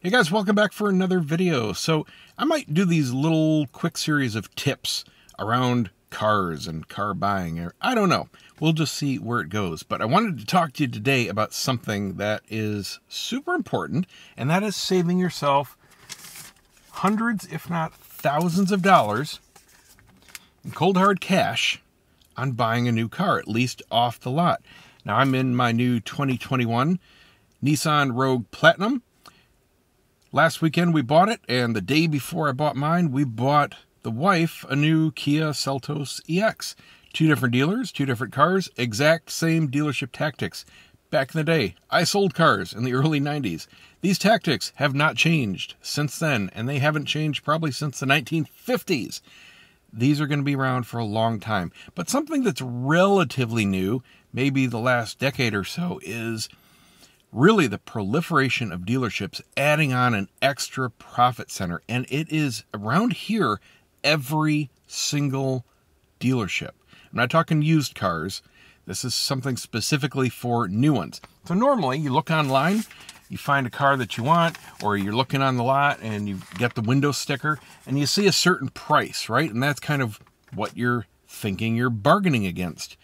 Hey guys, welcome back for another video. So I might do these little quick series of tips around cars and car buying, or I don't know. We'll just see where it goes. But I wanted to talk to you today about something that is super important, and that is saving yourself hundreds, if not thousands of dollars in cold hard cash on buying a new car, at least off the lot. Now I'm in my new 2021 Nissan Rogue Platinum. Last weekend we bought it, and the day before I bought mine, we bought the wife a new Kia Seltos EX. Two different dealers, two different cars, exact same dealership tactics. Back in the day, I sold cars in the early 90s. These tactics have not changed since then, and they haven't changed probably since the 1950s. These are going to be around for a long time. But something that's relatively new, maybe the last decade or so, is really the proliferation of dealerships adding on an extra profit center. And it is around here, every single dealership. I'm not talking used cars. This is something specifically for new ones. So normally you look online, you find a car that you want, or you're looking on the lot and you get the window sticker and you see a certain price, right? And that's kind of what you're thinking you're bargaining against.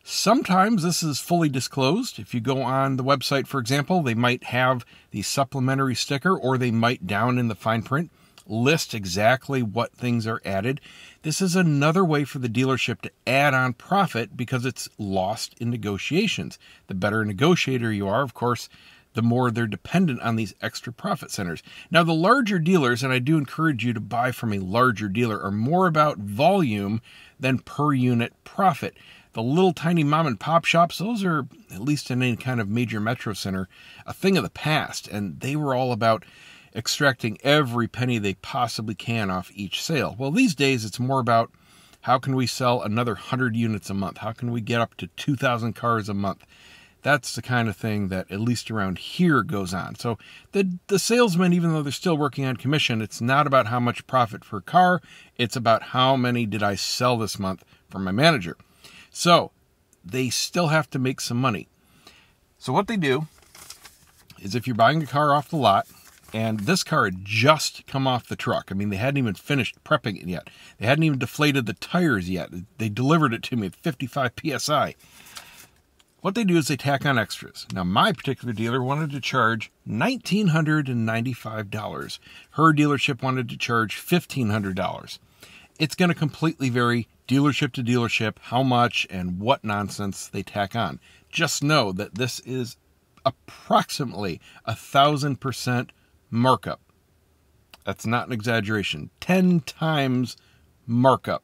Sometimes this is fully disclosed. If you go on the website, for example, they might have the supplementary sticker, or they might, down in the fine print, list exactly what things are added. This is another way for the dealership to add on profit because it's lost in negotiations. The better a negotiator you are, of course, the more they're dependent on these extra profit centers. Now, the larger dealers, and I do encourage you to buy from a larger dealer, are more about volume than per unit profit. The little tiny mom and pop shops, those are, at least in any kind of major metro center, a thing of the past, and they were all about extracting every penny they possibly can off each sale. Well, these days it's more about how can we sell another 100 units a month? How can we get up to 2,000 cars a month? That's the kind of thing that, at least around here, goes on. So the salesmen, even though they're still working on commission, it's not about how much profit per car. It's about how many did I sell this month for my manager. So they still have to make some money. So what they do is, if you're buying a car off the lot, and this car had just come off the truck. I mean, they hadn't even finished prepping it yet. They hadn't even deflated the tires yet. They delivered it to me at 55 PSI. What they do is they tack on extras. Now, my particular dealer wanted to charge $1,995. Her dealership wanted to charge $1,500. It's going to completely vary dealership to dealership how much and what nonsense they tack on. Just know that this is approximately 1,000% markup. That's not an exaggeration. 10 times markup.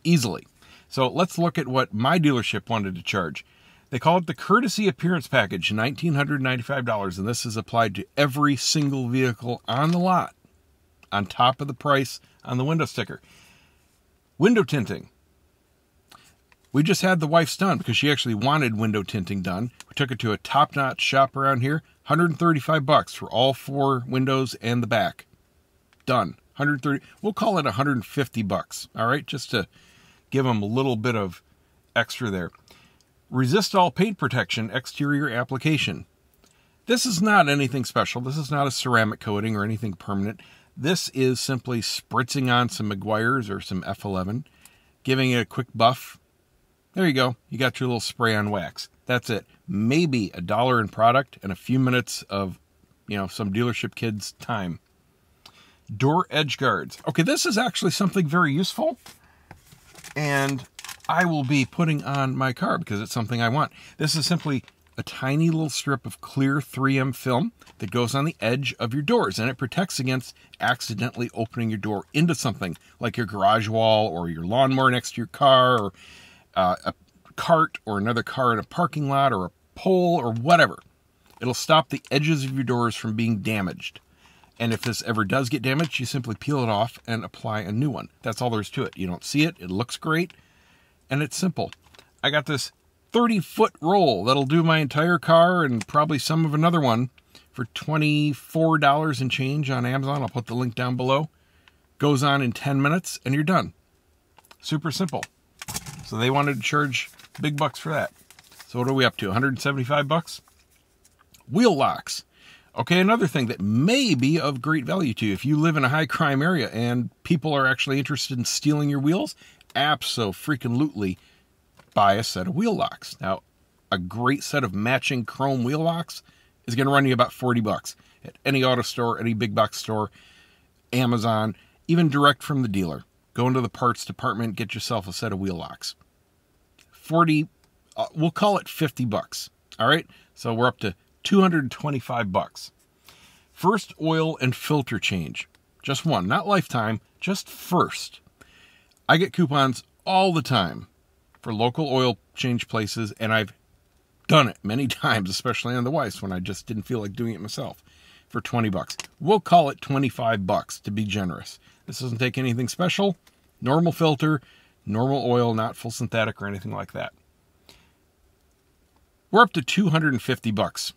Easily. So let's look at what my dealership wanted to charge. They call it the Courtesy Appearance Package, $1,995, and this is applied to every single vehicle on the lot, on top of the price on the window sticker. Window tinting. We just had the wife's done because she actually wanted window tinting done. We took it to a top-notch shop around here. $135 for all 4 windows and the back. Done. 130. We'll call it $150. All right, just to give them a little bit of extra there. Resist All Paint Protection exterior application. This is not anything special. This is not a ceramic coating or anything permanent. This is simply spritzing on some Meguiar's or some F11, giving it a quick buff. There you go. You got your little spray on wax. That's it. Maybe $1 in product and a few minutes of, some dealership kid's time. Door edge guards. Okay, this is actually something very useful, and I will be putting on my car because it's something I want. This is simply a tiny little strip of clear 3M film that goes on the edge of your doors, and it protects against accidentally opening your door into something like your garage wall or your lawnmower next to your car, or a cart or another car in a parking lot, or a pole or whatever. It'll stop the edges of your doors from being damaged. And if this ever does get damaged, you simply peel it off and apply a new one. That's all there is to it. You don't see it. It looks great. And it's simple. I got this 30-foot roll that'll do my entire car and probably some of another one for $24 and change on Amazon. I'll put the link down below. Goes on in 10 minutes and you're done. Super simple. So they wanted to charge big bucks for that. So what are we up to? $175? Wheel locks. Okay, another thing that may be of great value to you, if you live in a high crime area and people are actually interested in stealing your wheels, abso-freaking-lutely buy a set of wheel locks. Now, a great set of matching chrome wheel locks is going to run you about $40 at any auto store, any big box store, Amazon, even direct from the dealer. Go into the parts department, get yourself a set of wheel locks. We'll call it $50. All right, so we're up to $225. First oil and filter change. Just one, not lifetime, just first. I get coupons all the time for local oil change places, and I've done it many times, especially on the Weiss when I just didn't feel like doing it myself, for $20. We'll call it $25 to be generous. This doesn't take anything special. Normal filter, normal oil, not full synthetic or anything like that. We're up to $250.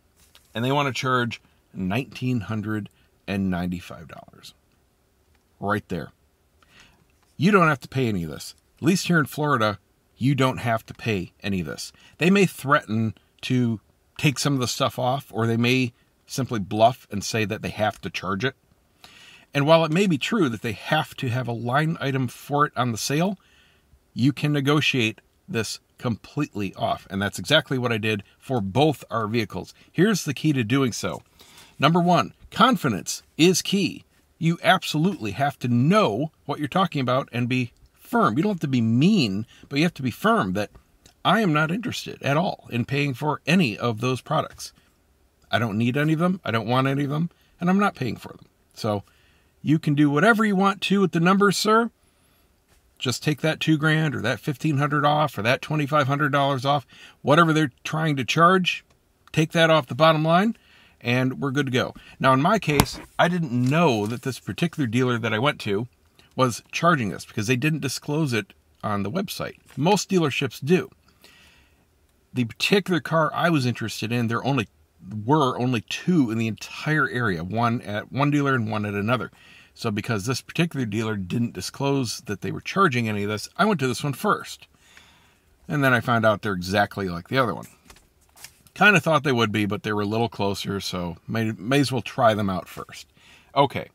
And they want to charge $1,995. Right there. You don't have to pay any of this. At least here in Florida, you don't have to pay any of this. They may threaten to take some of the stuff off, or they may simply bluff and say that they have to charge it. And while it may be true that they have to have a line item for it on the sale, you can negotiate this completely off. And that's exactly what I did for both our vehicles. Here's the key to doing so. Number one, confidence is key. You absolutely have to know what you're talking about and be firm. You don't have to be mean, but you have to be firm that I am not interested at all in paying for any of those products. I don't need any of them. I don't want any of them, and I'm not paying for them. So you can do whatever you want to with the numbers, sir. Just take that $2,000 or that $1,500 off or that $2,500 off, whatever they're trying to charge, take that off the bottom line, and we're good to go. Now, in my case, I didn't know that this particular dealer that I went to was charging this because they didn't disclose it on the website. Most dealerships do. The particular car I was interested in, there were only two in the entire area, one at one dealer and one at another. So because this particular dealer didn't disclose that they were charging any of this, I went to this one first. And then I found out they're exactly like the other one. Kind of thought they would be, but they were a little closer, so may as well try them out first. Okay,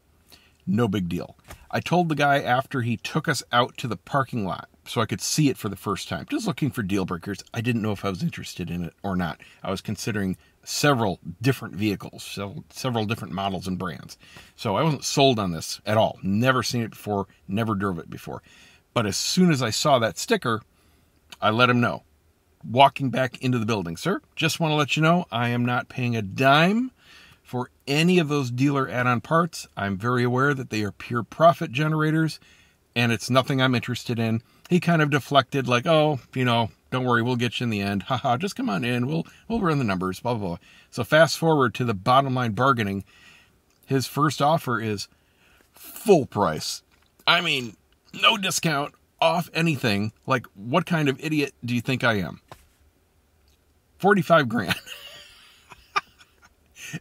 no big deal. I told the guy after he took us out to the parking lot so I could see it for the first time, just looking for deal breakers. I didn't know if I was interested in it or not. I was considering several different vehicles, several different models and brands. So I wasn't sold on this at all. Never seen it before, never drove it before. But as soon as I saw that sticker, I let him know. Walking back into the building, sir, just want to let you know I am not paying a dime for any of those dealer add-on parts. I'm very aware that they are pure profit generators, and it's nothing I'm interested in. He kind of deflected like, oh, don't worry, we'll get you in the end. Haha, just come on in. We'll run the numbers, blah, blah, blah. So fast forward to the bottom line bargaining. His first offer is full price. I mean, no discount off anything. Like, what kind of idiot do you think I am? $45,000.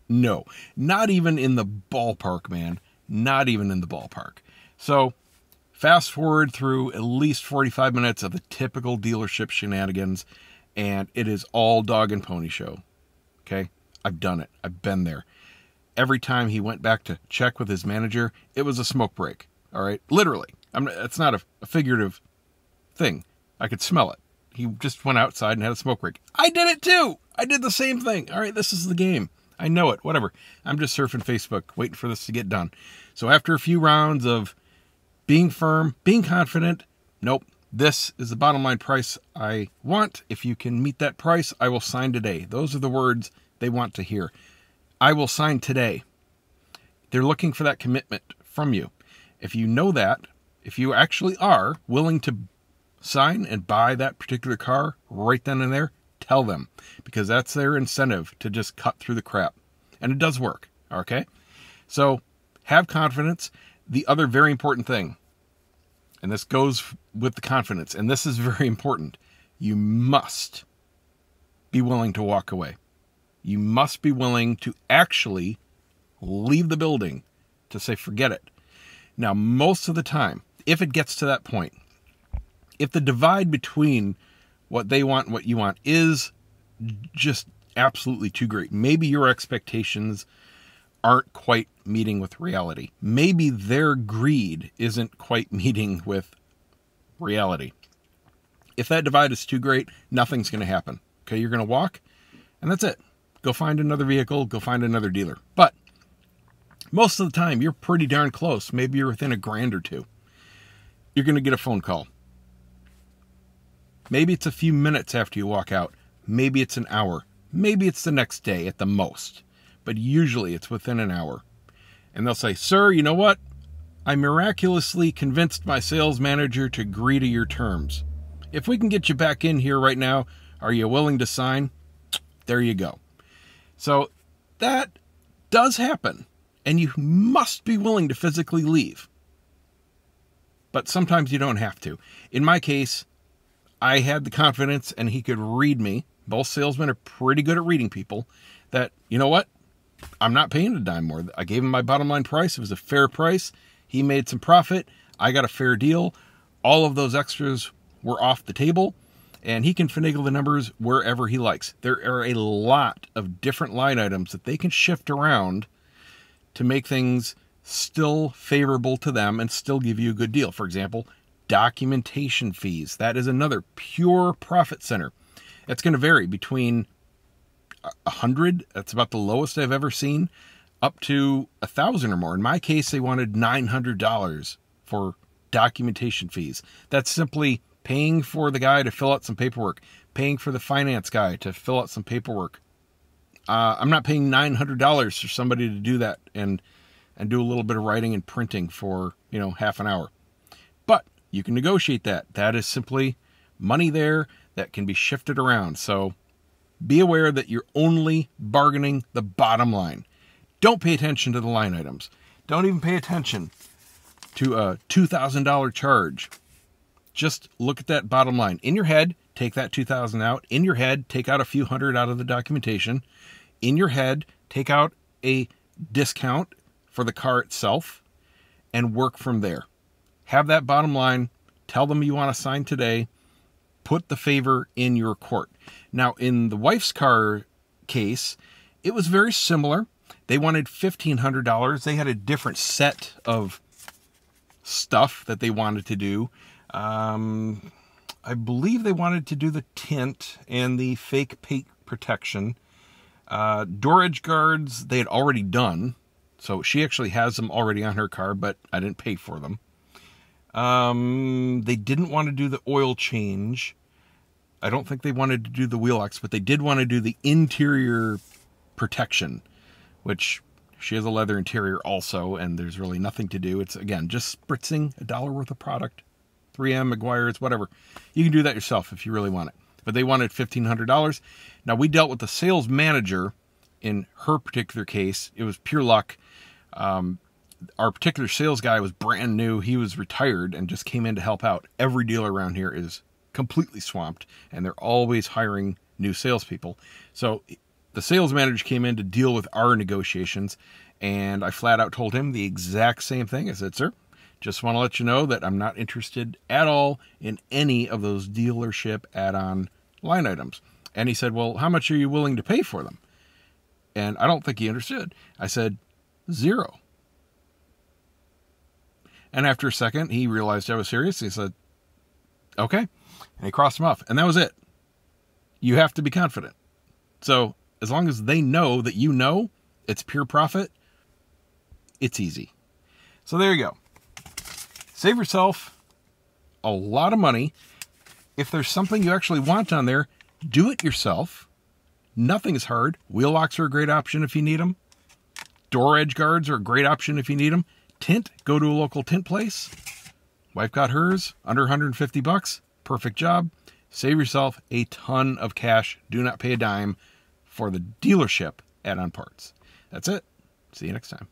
No, not even in the ballpark, man. Not even in the ballpark. So fast forward through at least 45 minutes of the typical dealership shenanigans, and it is all dog and pony show. Okay? I've done it. I've been there. Every time he went back to check with his manager, it was a smoke break. All right? Literally. It's not a figurative thing. I could smell it. He just went outside and had a smoke break. I did it too. I did the same thing. All right, this is the game. I know it. Whatever. I'm just surfing Facebook, waiting for this to get done. So after a few rounds of being firm, being confident, nope, this is the bottom line price I want. If you can meet that price, I will sign today. Those are the words they want to hear. I will sign today. They're looking for that commitment from you. If you know that, if you actually are willing to sign and buy that particular car right then and there, tell them, because that's their incentive to just cut through the crap. And it does work. Okay. So have confidence. The other very important thing, and this goes with the confidence, and this is very important. You must be willing to walk away. You must be willing to actually leave the building, to say, forget it. Now, most of the time, if it gets to that point, if the divide between what they want and what you want is just absolutely too great, maybe your expectations aren't quite meeting with reality. Maybe their greed isn't quite meeting with reality. If that divide is too great, nothing's going to happen. Okay, you're going to walk, and that's it. Go find another vehicle, go find another dealer. But most of the time, you're pretty darn close. Maybe you're within $1,000 or $2,000. You're going to get a phone call. Maybe it's a few minutes after you walk out. Maybe it's an hour. Maybe it's the next day at the most. But usually it's within an hour. And they'll say, sir, you know what? I miraculously convinced my sales manager to agree to your terms. If we can get you back in here right now, are you willing to sign? There you go. So that does happen. And you must be willing to physically leave. But sometimes you don't have to. In my case, I had the confidence and he could read me. Both salesmen are pretty good at reading people. That, you know what? I'm not paying a dime more. I gave him my bottom line price. It was a fair price. He made some profit. I got a fair deal. All of those extras were off the table. And he can finagle the numbers wherever he likes. There are a lot of different line items that they can shift around to make things still favorable to them and still give you a good deal. For example, documentation fees. That is another pure profit center. It's going to vary between 100, that's about the lowest I've ever seen, up to 1,000 or more. In my case, they wanted $900 for documentation fees. That's simply paying for the guy to fill out some paperwork, paying for the finance guy to fill out some paperwork. I'm not paying $900 for somebody to do that and do a little bit of writing and printing for, half an hour. But you can negotiate that. That is simply money there that can be shifted around. So be aware that you're only bargaining the bottom line. Don't pay attention to the line items. Don't even pay attention to a $2,000 charge. Just look at that bottom line. In your head, take that $2,000 out. In your head, take out a few hundred out of the documentation. In your head, take out a discount for the car itself and work from there. Have that bottom line. Tell them you want to sign today. Put the favor in your court. Now, in the wife's car case, it was very similar. They wanted $1,500. They had a different set of stuff that they wanted to do. I believe they wanted to do the tint and the fake paint protection. Door edge guards, they had already done. So she actually has them already on her car, but I didn't pay for them. They didn't want to do the oil change. I don't think they wanted to do the wheel locks, but they did want to do the interior protection, which she has a leather interior also, and there's really nothing to do. It's, again, just spritzing $1 worth of product. 3M, Meguiar's, whatever. You can do that yourself if you really want it. But they wanted $1,500. Now, we dealt with the sales manager in her particular case. It was pure luck. Our particular sales guy was brand new. He was retired and just came in to help out. Every dealer around here is completely swamped, and they're always hiring new salespeople. So the sales manager came in to deal with our negotiations, and I flat out told him the exact same thing. I said, sir, just want to let you know that I'm not interested at all in any of those dealership add-on line items. And he said, well, how much are you willing to pay for them? And I don't think he understood. I said, $0. And after a second, he realized I was serious. He said, okay. And he crossed him off. And that was it. You have to be confident. So as long as they know that you know it's pure profit, it's easy. So there you go. Save yourself a lot of money. If there's something you actually want on there, do it yourself. Nothing is hard. Wheel locks are a great option if you need them. Door edge guards are a great option if you need them. Tint, go to a local tint place. Wife got hers, under $150. Perfect job. Save yourself a ton of cash. Do not pay a dime for the dealership add-on parts. That's it. See you next time.